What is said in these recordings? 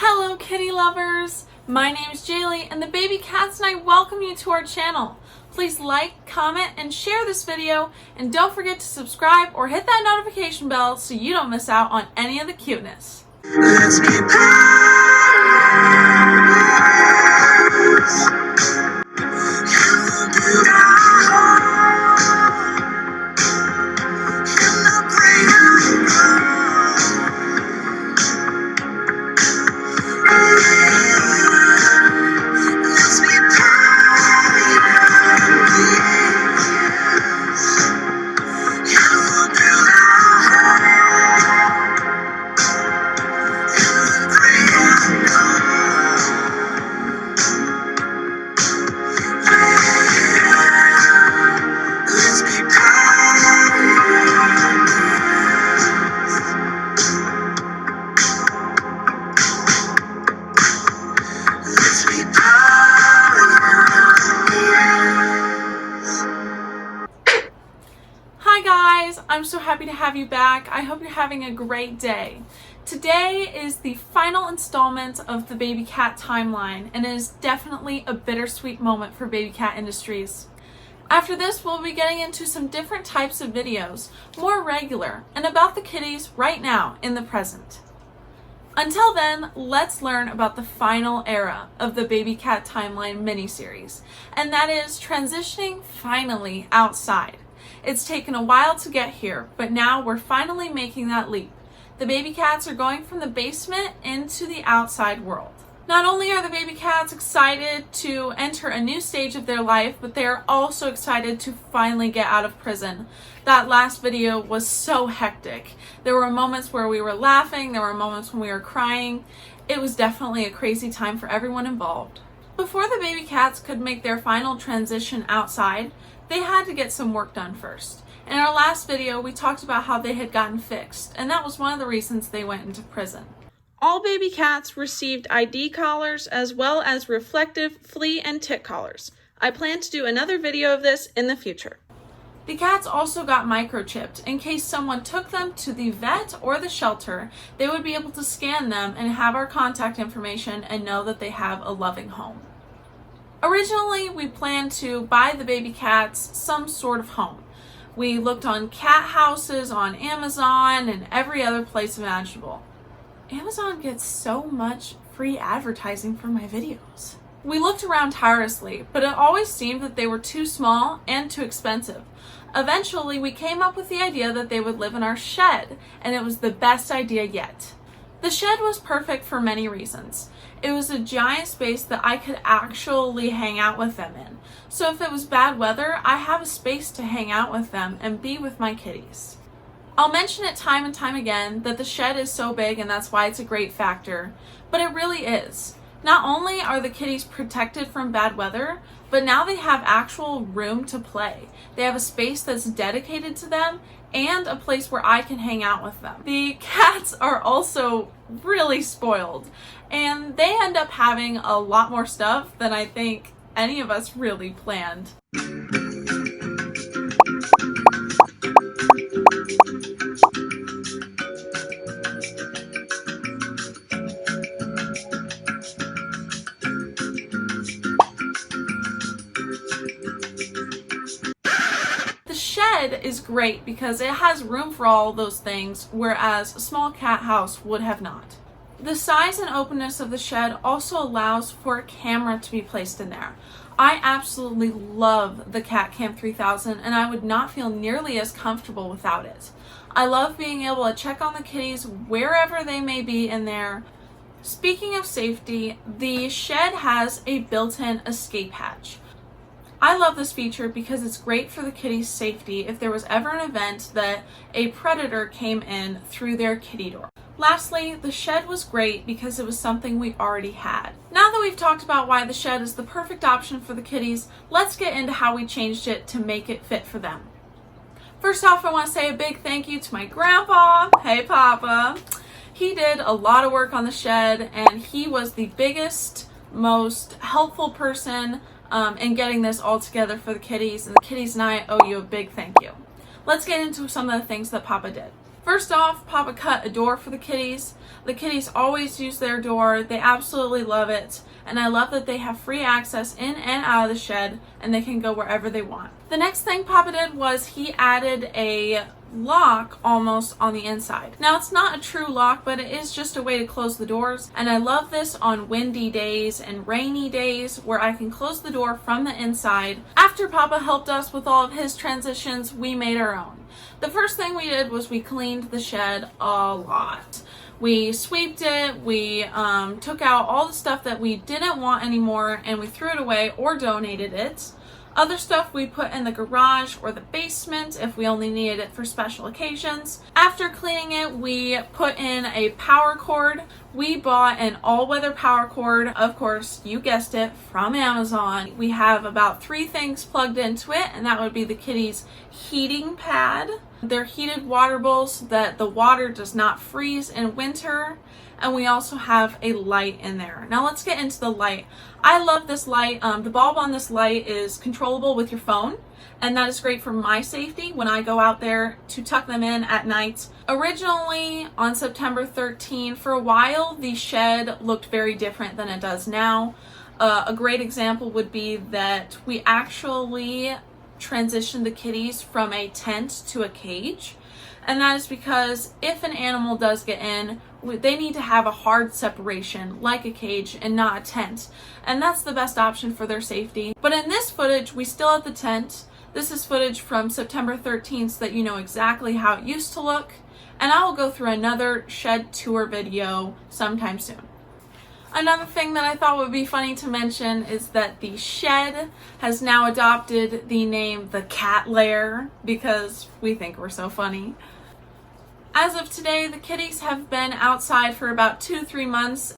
Hello kitty lovers! My name is Jaylee and the baby cats and I welcome you to our channel. Please like, comment, and share this video, and don't forget to subscribe or hit that notification bell so you don't miss out on any of the cuteness. Let's be I'm so happy to have you back. I hope you're having a great day. Today is the final installment of the baby cat timeline, and it is definitely a bittersweet moment for baby cat industries. After this, we'll be getting into some different types of videos, more regular, and about the kitties right now in the present. Until then, let's learn about the final era of the baby cat timeline miniseries, and that is transitioning finally outside. It's taken a while to get here, but now we're finally making that leap. The baby cats are going from the basement into the outside world. Not only are the baby cats excited to enter a new stage of their life, but they are also excited to finally get out of prison. That last video was so hectic. There were moments where we were laughing, there were moments when we were crying. It was definitely a crazy time for everyone involved. Before the baby cats could make their final transition outside, they had to get some work done first. In our last video, we talked about how they had gotten fixed, and that was one of the reasons they went into prison. All baby cats received ID collars as well as reflective flea and tick collars. I plan to do another video of this in the future. The cats also got microchipped. In case someone took them to the vet or the shelter, they would be able to scan them and have our contact information and know that they have a loving home. Originally, we planned to buy the baby cats some sort of home. We looked on cat houses on Amazon and every other place imaginable. Amazon gets so much free advertising for my videos. We looked around tirelessly, but it always seemed that they were too small and too expensive. Eventually, we came up with the idea that they would live in our shed, and it was the best idea yet. The shed was perfect for many reasons. It was a giant space that I could actually hang out with them in. So if it was bad weather, I have a space to hang out with them and be with my kitties. I'll mention it time and time again that the shed is so big and that's why it's a great factor, but it really is. Not only are the kitties protected from bad weather, but now they have actual room to play. They have a space that's dedicated to them and a place where I can hang out with them. The cats are also really spoiled, and they end up having a lot more stuff than I think any of us really planned. Is great because it has room for all those things, whereas a small cat house would have not. The size and openness of the shed also allows for a camera to be placed in there. I absolutely love the Cat Cam 3000 and I would not feel nearly as comfortable without it. I love being able to check on the kitties wherever they may be in there. Speaking of safety, the shed has a built-in escape hatch. I love this feature because it's great for the kitty's safety if there was ever an event that a predator came in through their kitty door. Lastly, the shed was great because it was something we already had. Now that we've talked about why the shed is the perfect option for the kitties, let's get into how we changed it to make it fit for them. First off, I want to say a big thank you to my grandpa. Hey Papa. He did a lot of work on the shed and he was the biggest, most helpful person in getting this all together for the kitties, and the kitties and I owe you a big thank you. Let's get into some of the things that Papa did. First off, Papa cut a door for the kitties. The kitties always use their door. They absolutely love it. And I love that they have free access in and out of the shed and they can go wherever they want. The next thing Papa did was he added a lock almost on the inside. Now it's not a true lock, but it is just a way to close the doors. And I love this on windy days and rainy days where I can close the door from the inside. After Papa helped us with all of his transitions, we made our own. The first thing we did was we cleaned the shed a lot. We sweeped it, we took out all the stuff that we didn't want anymore and we threw it away or donated it. Other stuff we put in the garage or the basement if we only needed it for special occasions. After cleaning it, we put in a power cord. We bought an all-weather power cord, of course, you guessed it, from Amazon. We have about 3 things plugged into it, and that would be the kitties' heating pad. They're heated water bowls so that the water does not freeze in winter. And we also have a light in there. Now let's get into the light. I love this light. The bulb on this light is controllable with your phone, and that is great for my safety when I go out there to tuck them in at night. Originally on September 13, for a while the shed looked very different than it does now. A great example would be that we actually transitioned the kitties from a tent to a cage. And that is because if an animal does get in, they need to have a hard separation like a cage and not a tent. And that's the best option for their safety. But in this footage, we still have the tent. This is footage from September 13th so that you know exactly how it used to look. And I will go through another shed tour video sometime soon. Another thing that I thought would be funny to mention is that the shed has now adopted the name The Cat Lair because we think we're so funny. As of today, the kitties have been outside for about 2-3 months.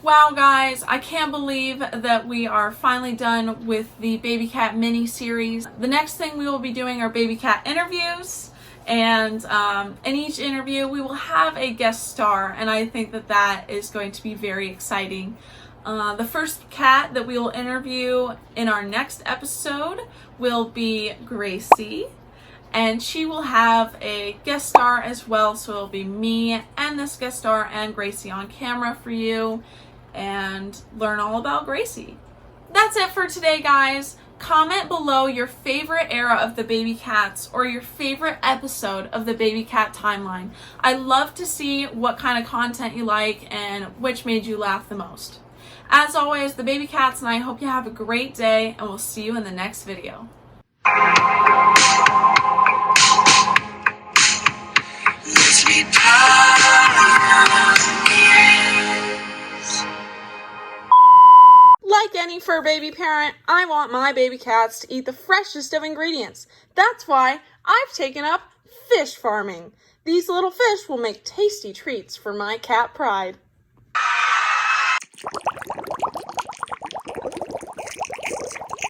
Wow guys, I can't believe that we are finally done with the baby cat mini series. The next thing we will be doing are baby cat interviews. And in each interview we will have a guest star, and I think that that is going to be very exciting. The first cat that we will interview in our next episode will be Gracie, and she will have a guest star as well, so it'll be me and this guest star and Gracie on camera for you and learn all about Gracie. That's it for today, guys. Comment below your favorite era of the baby cats or your favorite episode of the baby cat timeline. I love to see what kind of content you like and which made you laugh the most. As always, the baby cats and I hope you have a great day, and we'll see you in the next video. Let's be like any fur baby parent, I want my baby cats to eat the freshest of ingredients. That's why I've taken up fish farming. These little fish will make tasty treats for my cat pride.